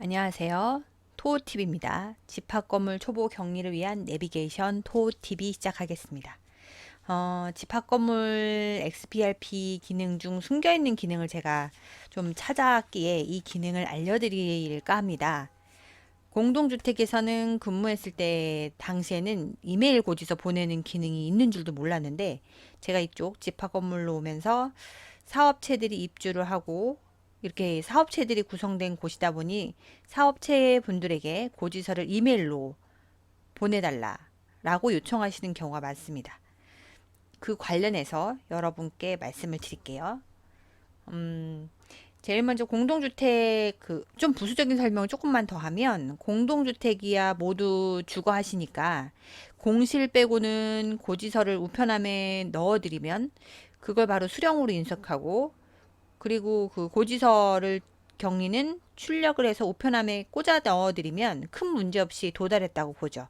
안녕하세요. 토우팁입니다. 집합건물 초보 격리를 위한 내비게이션 토우팁이 시작하겠습니다. 집합건물 XPRP 기능 중 숨겨있는 기능을 제가 좀 찾아왔기에 이 기능을 알려드릴까 합니다. 공동주택에서는 근무했을 때 당시에는 이메일 고지서 보내는 기능이 있는 줄도 몰랐는데 제가 이쪽 집합건물로 오면서 사업체들이 입주를 하고 이렇게 사업체들이 구성된 곳이다 보니 사업체 분들에게 고지서를 이메일로 보내달라라고 요청하시는 경우가 많습니다. 그 관련해서 여러분께 말씀을 드릴게요. 제일 먼저 공동주택 좀 부수적인 설명을 조금만 더 하면 공동주택이야 모두 주거 하시니까 공실 빼고는 고지서를 우편함에 넣어드리면 그걸 바로 수령으로 인식하고 그리고 그 고지서를 경리는 출력을 해서 우편함에 꽂아 넣어드리면 큰 문제 없이 도달했다고 보죠.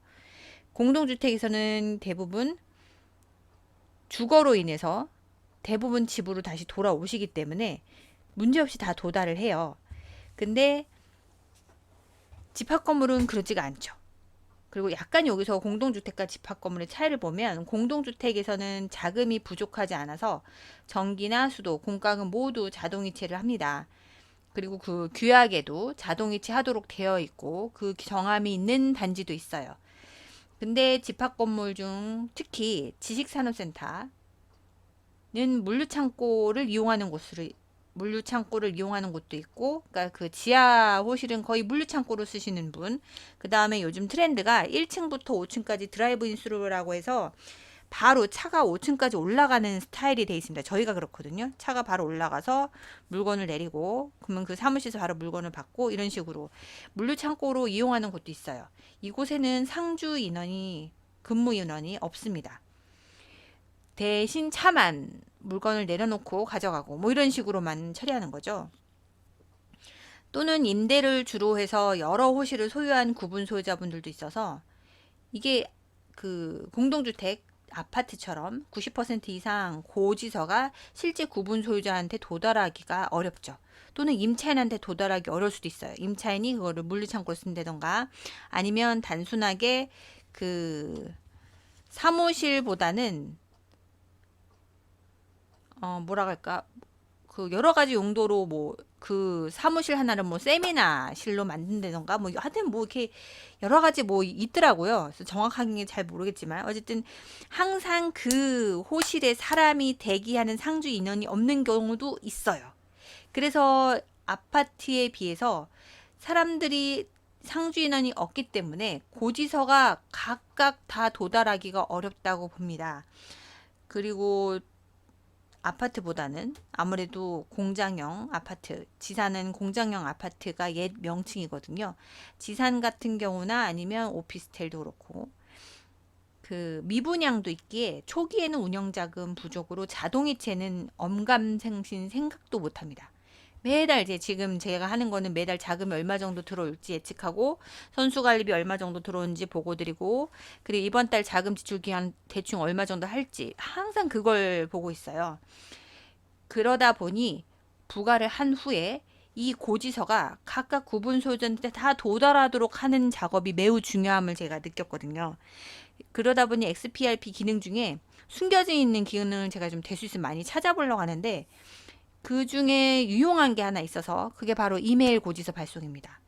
공동주택에서는 대부분 주거로 인해서 대부분 집으로 다시 돌아오시기 때문에 문제없이 다 도달을 해요. 근데 집합건물은 그렇지가 않죠. 그리고 약간 여기서 공동주택과 집합건물의 차이를 보면 공동주택에서는 자금이 부족하지 않아서 전기나 수도, 공과금 모두 자동이체를 합니다. 그리고 그 규약에도 자동이체 하도록 되어 있고 그 정함이 있는 단지도 있어요. 근데 집합건물 중 특히 지식산업센터는 물류창고를 이용하는 곳도 있고, 그러니까 그 지하 호실은 거의 물류창고로 쓰시는 분. 그 다음에 요즘 트렌드가 1층부터 5층까지 드라이브인 스루라고 해서 바로 차가 5층까지 올라가는 스타일이 되어 있습니다. 저희가 그렇거든요. 차가 바로 올라가서 물건을 내리고, 그러면 그 사무실에서 바로 물건을 받고, 이런 식으로 물류창고로 이용하는 곳도 있어요. 이곳에는 근무 인원이 없습니다. 대신 차만 물건을 내려놓고 가져가고 뭐 이런 식으로만 처리하는 거죠. 또는 임대를 주로 해서 여러 호실을 소유한 구분 소유자분들도 있어서 이게 그 공동주택 아파트처럼 90% 이상 고지서가 실제 구분 소유자한테 도달하기가 어렵죠. 또는 임차인한테 도달하기 어려울 수도 있어요. 임차인이 그거를 물류창고로 쓴다던가 아니면 단순하게 그 사무실보다는 뭐라 할까 그 여러 가지 용도로 뭐 그 사무실 하나를 뭐 세미나실로 만든다던가 뭐 하여튼 뭐 이렇게 여러 가지 뭐 있더라고요. 그래서 정확하게 잘 모르겠지만 어쨌든 항상 그 호실에 사람이 대기하는 상주 인원이 없는 경우도 있어요. 그래서 아파트에 비해서 사람들이 상주 인원이 없기 때문에 고지서가 각각 다 도달하기가 어렵다고 봅니다. 그리고 아파트보다는 아무래도 공장형 아파트, 지산은 공장형 아파트가 옛 명칭이거든요. 지산 같은 경우나 아니면 오피스텔도 그렇고 그 미분양도 있기에 초기에는 운영자금 부족으로 자동이체는 엄감생신 생각도 못합니다. 매달 이제 지금 제가 하는 거는 매달 자금이 얼마 정도 들어올지 예측하고 선수 관리비 얼마 정도 들어오는지 보고 드리고 그리고 이번 달 자금 지출 기한 대충 얼마 정도 할지 항상 그걸 보고 있어요. 그러다 보니 부과를 한 후에 이 고지서가 각각 구분 소유자한테 다 도달하도록 하는 작업이 매우 중요함을 제가 느꼈거든요. 그러다 보니 XPRP 기능 중에 숨겨져 있는 기능을 제가 좀 될 수 있으면 많이 찾아보려고 하는데 그 중에 유용한 게 하나 있어서 그게 바로 이메일 고지서 발송입니다.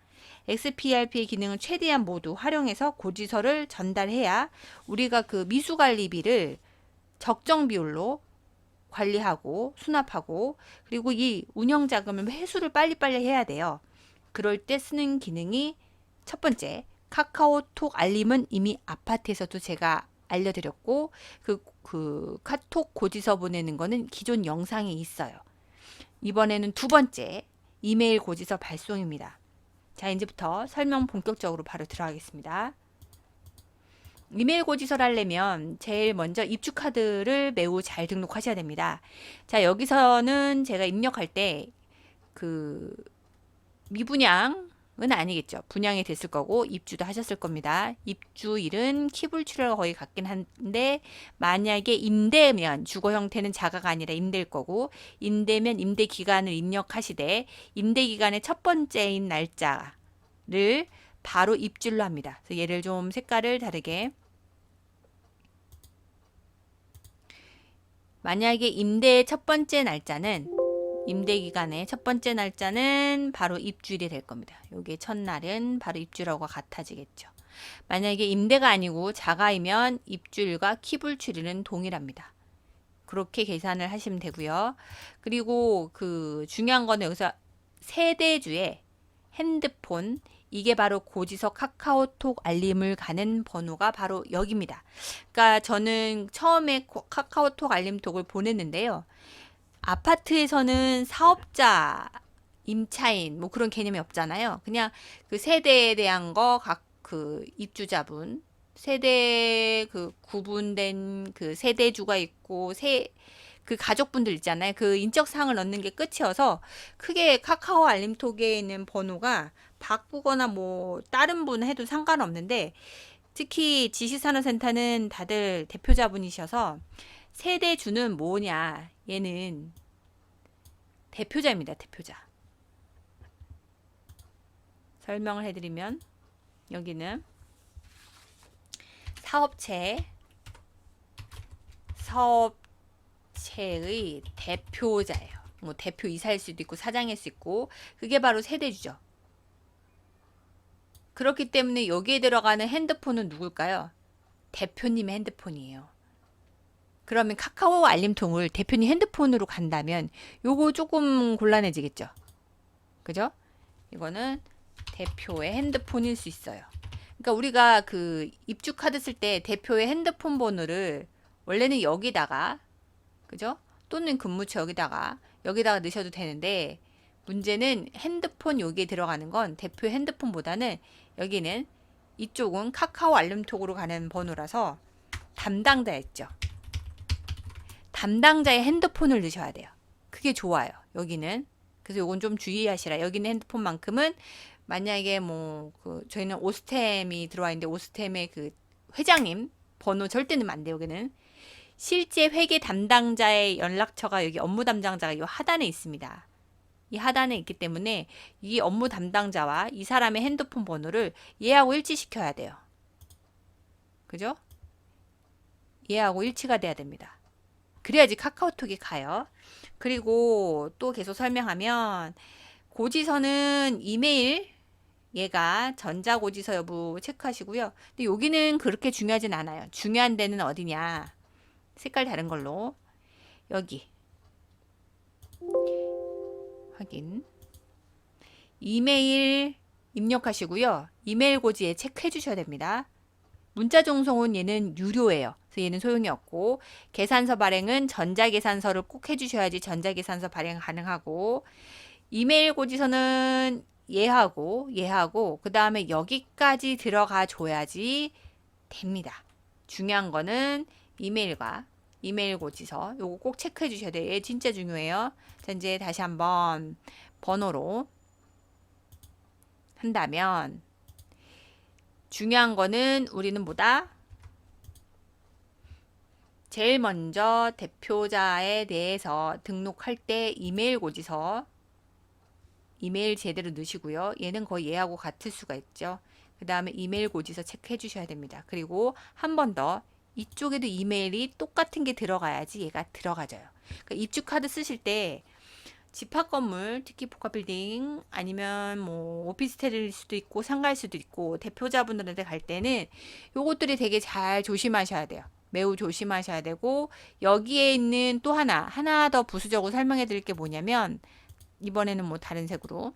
XPRP의 기능을 최대한 모두 활용해서 고지서를 전달해야 우리가 그 미수관리비를 적정 비율로 관리하고 수납하고 그리고 이 운영 자금을 회수를 빨리빨리 해야 돼요. 그럴 때 쓰는 기능이 첫 번째 카카오톡 알림은 이미 아파트에서도 제가 알려드렸고 그 카톡 고지서 보내는 거는 기존 영상에 있어요. 이번에는 두 번째 이메일 고지서 발송입니다. 자, 이제부터 설명 본격적으로 바로 들어가겠습니다. 이메일 고지서를 하려면 제일 먼저 입주 카드를 매우 잘 등록하셔야 됩니다. 자, 여기서는 제가 입력할 때 그 미분양은 아니겠죠. 분양이 됐을 거고 입주도 하셨을 겁니다. 입주일은 키불출혈가 거의 같긴 한데 만약에 임대면 주거 형태는 자가가 아니라 임대일 거고 임대면 임대 기간을 입력하시되 임대 기간의 첫 번째인 날짜 바로 입줄로 합니다. 그래서 얘를 좀 색깔을 다르게. 만약에 임대의 첫 번째 날짜는 임대 기간의 첫 번째 날짜는 바로 입줄이 될 겁니다. 요게 첫날은 바로 입줄하고 같아지겠죠. 만약에 임대가 아니고 자가이면 입줄과 키불출일은 동일합니다. 그렇게 계산을 하시면 되고요. 그리고 그 중요한 거는 여기서 세대주에 핸드폰, 이게 바로 고지서 카카오톡 알림을 가는 번호가 바로 여기입니다. 그러니까 저는 처음에 카카오톡 알림톡을 보냈는데요. 아파트에서는 사업자, 임차인 뭐 그런 개념이 없잖아요. 그냥 그 세대에 대한 거 각 그 입주자분, 세대 그 구분된 그 세대주가 있고 그 가족분들 있잖아요. 그 인적 사항을 넣는 게 끝이어서 크게 카카오 알림톡에 있는 번호가 바꾸거나 뭐 다른 분 해도 상관없는데, 특히 지시산업센터는 다들 대표자분이셔서 세대주는 뭐냐, 얘는 대표자입니다. 대표자. 설명을 해드리면 여기는 사업체의 대표자예요. 뭐 대표이사일 수도 있고 사장일 수 있고, 그게 바로 세대주죠. 그렇기 때문에 여기에 들어가는 핸드폰은 누굴까요? 대표님의 핸드폰이에요. 그러면 카카오 알림통을 대표님 핸드폰으로 간다면 요거 조금 곤란해지겠죠. 그죠? 이거는 대표의 핸드폰일 수 있어요. 그러니까 우리가 그 입주 카드 쓸 때 대표의 핸드폰 번호를 원래는 여기다가, 그죠? 또는 근무처 여기다가 넣으셔도 되는데, 문제는 핸드폰 여기에 들어가는 건 대표 핸드폰보다는 여기는 이쪽은 카카오 알림톡으로 가는 번호라서 담당자 있죠. 담당자의 핸드폰을 넣으셔야 돼요. 그게 좋아요. 여기는. 그래서 요건 좀 주의하시라. 여기는 핸드폰만큼은 만약에 뭐 저희는 오스템이 들어와 있는데 오스템의 그 회장님 번호 절대 넣으면 안 돼요. 여기는 실제 회계 담당자의 연락처가 여기 업무 담당자가 이 하단에 있습니다. 이 하단에 있기 때문에 이 업무 담당자와 이 사람의 핸드폰 번호를 얘하고 일치시켜야 돼요. 그죠? 얘하고 일치가 돼야 됩니다. 그래야지 카카오톡이 가요. 그리고 또 계속 설명하면 고지서는 이메일, 얘가 전자고지서 여부 체크하시고요. 근데 여기는 그렇게 중요하진 않아요. 중요한 데는 어디냐, 색깔 다른 걸로 여기 확인, 이메일 입력하시고요. 이메일 고지에 체크해 주셔야 됩니다. 문자 종송은 얘는 유료예요. 그래서 얘는 소용이 없고, 계산서 발행은 전자계산서를 꼭 해주셔야지 전자계산서 발행 가능하고, 이메일 고지서는 얘하고 그 다음에 여기까지 들어가 줘야지 됩니다. 중요한 거는 이메일과 이메일 고지서 요거 꼭 체크해 주셔야 돼요. 얘 진짜 중요해요. 자, 이제 다시 한번 번호로 한다면 중요한 거는 우리는 뭐다? 제일 먼저 대표자에 대해서 등록할 때 이메일 고지서, 이메일 제대로 넣으시고요. 얘는 거의 얘하고 같을 수가 있죠. 그 다음에 이메일 고지서 체크해 주셔야 됩니다. 그리고 한 번 더 이쪽에도 이메일이 똑같은 게 들어가야지 얘가 들어가져요. 그러니까 입주 카드 쓰실 때 집합 건물, 특히 복합 빌딩 아니면 뭐 오피스텔일 수도 있고 상가일 수도 있고 대표자분들한테 갈 때는 요것들이 되게 잘 조심하셔야 돼요. 매우 조심하셔야 되고, 여기에 있는 또 하나 더 부수적으로 설명해 드릴 게 뭐냐면, 이번에는 뭐 다른 색으로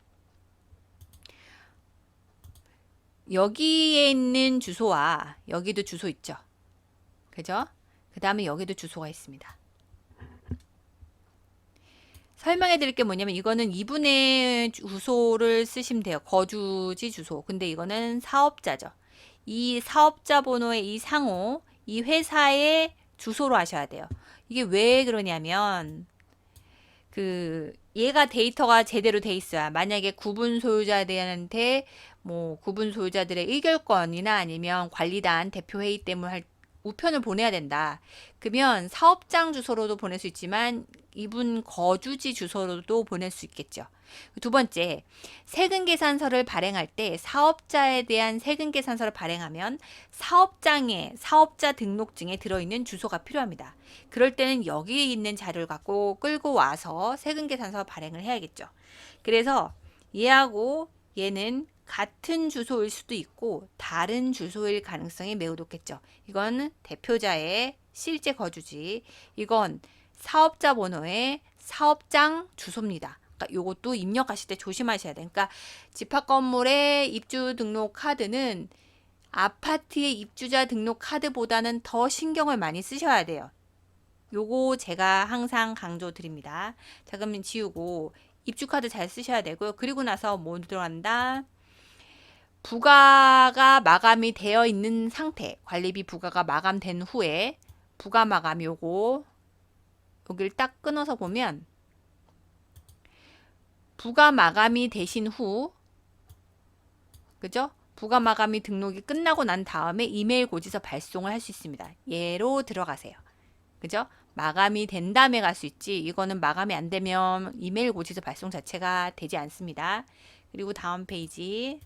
여기에 있는 주소와 여기도 주소 있죠. 그죠? 그 다음에 여기도 주소가 있습니다. 설명해 드릴 게 뭐냐면, 이거는 이분의 주소를 쓰시면 돼요. 거주지 주소. 근데 이거는 사업자죠. 이 사업자 번호의 이 상호, 이 회사의 주소로 하셔야 돼요. 이게 왜 그러냐면, 얘가 데이터가 제대로 돼 있어야, 만약에 구분 소유자들한테 뭐 구분 소유자들의 의결권이나 아니면 관리단 대표 회의 때문에 우편을 보내야 된다. 그러면 사업장 주소로도 보낼 수 있지만 이분 거주지 주소로도 보낼 수 있겠죠. 두 번째, 세금 계산서를 발행할 때 사업자에 대한 세금 계산서를 발행하면 사업장에 사업자 등록증에 들어있는 주소가 필요합니다. 그럴 때는 여기에 있는 자료를 갖고 끌고 와서 세금 계산서 발행을 해야겠죠. 그래서 얘하고 얘는 같은 주소일 수도 있고 다른 주소일 가능성이 매우 높겠죠. 이건 대표자의 실제 거주지, 이건 사업자 번호의 사업장 주소입니다. 그러니까 요것도 입력하실 때 조심하셔야 돼요. 그러니까 집합 건물의 입주 등록 카드는 아파트의 입주자 등록 카드보다는 더 신경을 많이 쓰셔야 돼요. 요거 제가 항상 강조드립니다. 자, 그러면 지우고 입주 카드 잘 쓰셔야 되고요. 그리고 나서 뭐 들어간다? 부가가 마감이 되어 있는 상태, 관리비 부가가 마감된 후에 부가 마감 요거 여기를 딱 끊어서 보면 부가 마감이 되신 후, 그죠? 부가 마감이 등록이 끝나고 난 다음에 이메일 고지서 발송을 할 수 있습니다. 얘로 들어가세요. 그죠? 마감이 된 다음에 갈 수 있지, 이거는 마감이 안 되면 이메일 고지서 발송 자체가 되지 않습니다. 그리고 다음 페이지,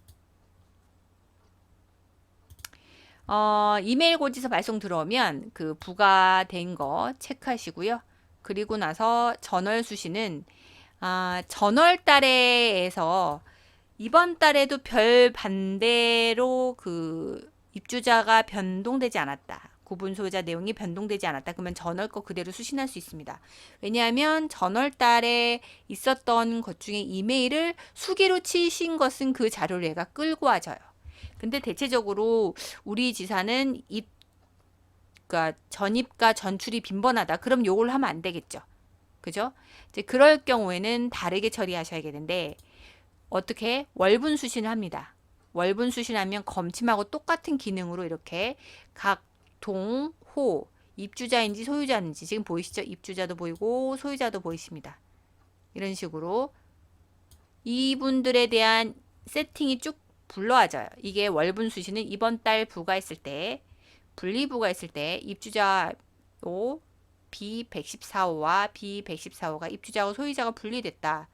이메일 고지서 발송 들어오면 그 부가된 거 체크하시고요. 그리고 나서 전월 수신은 전월 달에에서 이번 달에도 별 반대로 그 입주자가 변동되지 않았다, 구분 소유자 내용이 변동되지 않았다, 그러면 전월 거 그대로 수신할 수 있습니다. 왜냐하면 전월 달에 있었던 것 중에 이메일을 수기로 치신 것은 그 자료를 얘가 끌고 와줘요. 근데 대체적으로 우리 지사는 그러니까 전입과 전출이 빈번하다. 그럼 요걸 하면 안 되겠죠. 그죠? 이제 그럴 경우에는 다르게 처리하셔야겠는데, 어떻게? 월분 수신을 합니다. 월분 수신하면 검침하고 똑같은 기능으로 이렇게 각 동, 호, 입주자인지 소유자인지, 지금 보이시죠? 입주자도 보이고 소유자도 보이십니다. 이런 식으로 이분들에 대한 세팅이 쭉 불러와져요. 이게 월분 수신은 이번 달 부과했을 때, 분리부과했을 때 입주자 B114호와 B114호가 입주자와 소유자가 분리됐다.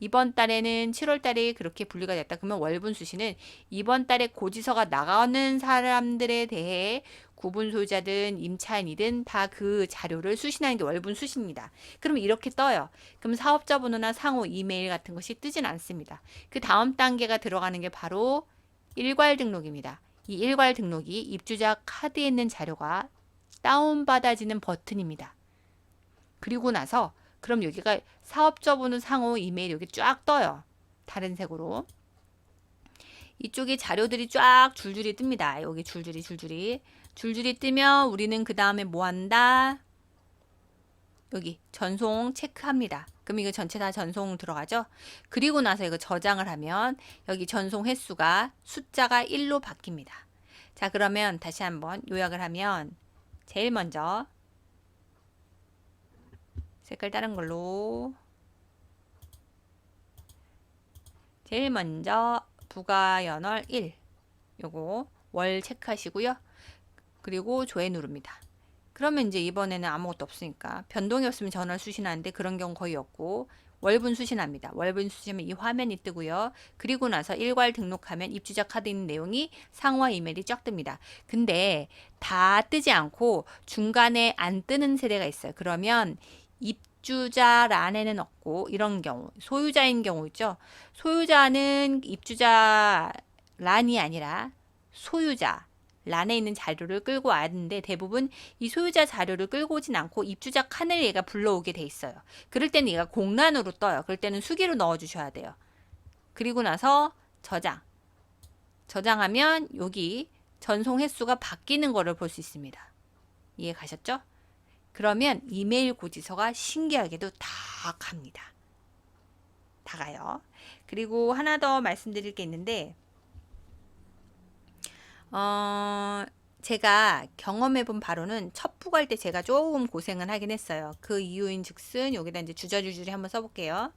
이번 달에는 7월 달에 그렇게 분리가 됐다. 그러면 월분 수신은 이번 달에 고지서가 나가는 사람들에 대해 구분 소유자든 임차인이든 다 그 자료를 수신하는 게 월분 수신입니다. 그러면 이렇게 떠요. 그럼 사업자 번호나 상호 이메일 같은 것이 뜨진 않습니다. 그 다음 단계가 들어가는 게 바로 일괄 등록입니다. 이 일괄 등록이 입주자 카드에 있는 자료가 다운받아지는 버튼입니다. 그리고 나서 그럼 여기가 사업자 번호 상호 이메일 여기 쫙 떠요. 다른 색으로. 이쪽에 자료들이 쫙 줄줄이 뜹니다. 여기 줄줄이 뜨면 우리는 그 다음에 뭐 한다? 여기 전송 체크합니다. 그럼 이거 전체 다 전송 들어가죠? 그리고 나서 이거 저장을 하면 여기 전송 횟수가 숫자가 1로 바뀝니다. 자, 그러면 다시 한번 요약을 하면 제일 먼저 색깔 다른 걸로, 제일 먼저 부가연월 1 요거 월 체크하시고요. 그리고 조회 누릅니다. 그러면 이제 이번에는 아무것도 없으니까, 변동이 없으면 전월 수신하는데 그런 경우 거의 없고 월분 수신합니다. 월분 수신하면 이 화면이 뜨고요. 그리고 나서 일괄 등록하면 입주자 카드 있는 내용이 상호와 이메일이 쫙 뜹니다. 근데 다 뜨지 않고 중간에 안 뜨는 세대가 있어요. 그러면 입주자 란에는 없고, 이런 경우 소유자인 경우 있죠. 소유자는 입주자 란이 아니라 소유자 란에 있는 자료를 끌고 왔는데, 대부분 이 소유자 자료를 끌고 오진 않고 입주자 칸을 얘가 불러오게 돼 있어요. 그럴 때는 얘가 공란으로 떠요. 그럴 때는 수기로 넣어 주셔야 돼요. 그리고 나서 저장하면 여기 전송 횟수가 바뀌는 거를 볼 수 있습니다. 이해 가셨죠? 그러면 이메일 고지서가 신기하게도 다 갑니다. 다 가요. 그리고 하나 더 말씀드릴 게 있는데, 제가 경험해본 바로는 첫 부갈 때 제가 조금 고생을 하긴 했어요. 그 이유인 즉슨 여기다 이제 주저주저리 한번 써볼게요.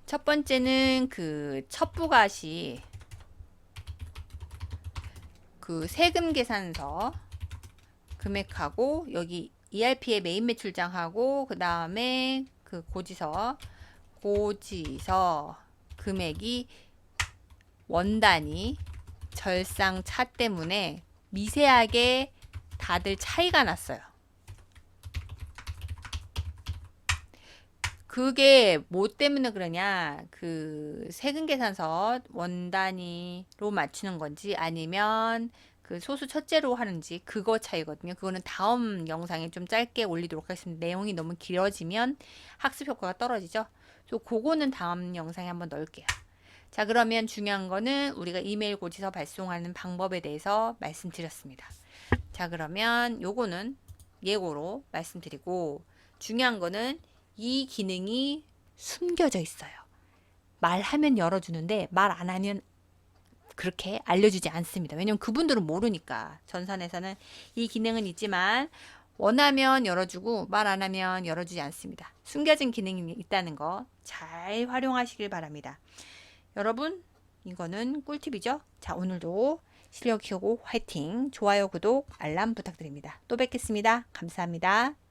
첫 번째는 그 첫 부gat이 그 세금 계산서 금액하고 여기 ERP의 메인 매출장하고 그 다음에 그 고지서 금액이 원단위 절상 차 때문에 미세하게 다들 차이가 났어요. 그게 뭐 때문에 그러냐? 그 세금 계산서 원단위로 맞추는 건지 아니면 그 소수 첫째로 하는지 그거 차이거든요. 그거는 다음 영상에 좀 짧게 올리도록 하겠습니다. 내용이 너무 길어지면 학습 효과가 떨어지죠. 그래서 그거는 다음 영상에 한번 넣을게요. 자, 그러면 중요한 거는 우리가 이메일 고지서 발송하는 방법에 대해서 말씀드렸습니다. 자, 그러면 요거는 예고로 말씀드리고 중요한 거는 이 기능이 숨겨져 있어요. 말하면 열어주는데 말 안 하면 그렇게 알려주지 않습니다. 왜냐면 그분들은 모르니까. 전산에서는 이 기능은 있지만 원하면 열어주고 말 안 하면 열어주지 않습니다. 숨겨진 기능이 있다는 거 잘 활용하시길 바랍니다. 여러분 이거는 꿀팁이죠. 자, 오늘도 실력 키우고 화이팅! 좋아요, 구독, 알람 부탁드립니다. 또 뵙겠습니다. 감사합니다.